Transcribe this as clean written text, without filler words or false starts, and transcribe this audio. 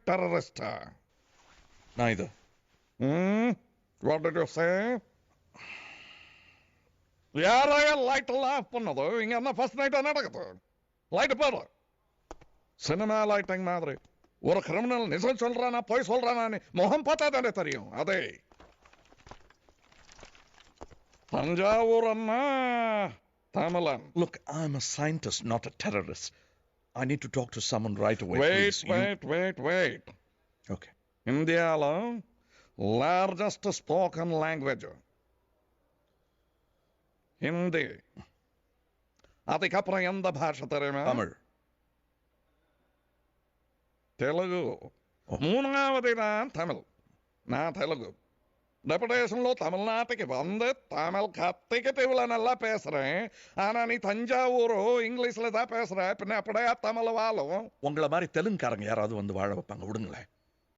terrorist. Neither. What did you say? யாரைய லைட்டெல்லாம் off பண்ணதோ இங்க என்ன ஃபர்ஸ்ட் நைட்டா நடக்குது லைட் பாரு சினிமா லைட்டிங் மாதிரி ஒரு கிரிமினல் நிஜம் சொல்றானா போய் சொல்றானா முகம் பார்த்தா தானே தெரியும் அதே தஞ்சாவூர் அண்ணா தமிழன் Look, I'm a scientist, not a terrorist. I need to talk to someone right away, wait please. wait Okay. ఇండియాలో లార్జెస్ట్ స్పోకన్ లాంగ్వేజ్ హిందీ அதுக்கப்புறம் எந்த பாஷை தெரியுமா Tamil. తెలుగు மூணாவது தான் தமிழ் நான் தெலுங்கு டெபுடேஷன்ல தமிழ்நாட்டுக்கு வந்து தமிழ் கத்திக்கிட்டு இவ்வளவு நல்லா பேசுறேன் ஆனா நீ தஞ்சாவூரோ இங்கிலீஷ்ல தான் பேசுற பின்ன அப்படியே தமிழ் வாழும் உங்களை மாதிரி தெலுங்குக்காரங்க யாராவது வந்து வாழ வைப்பாங்க, விடுங்களேன்.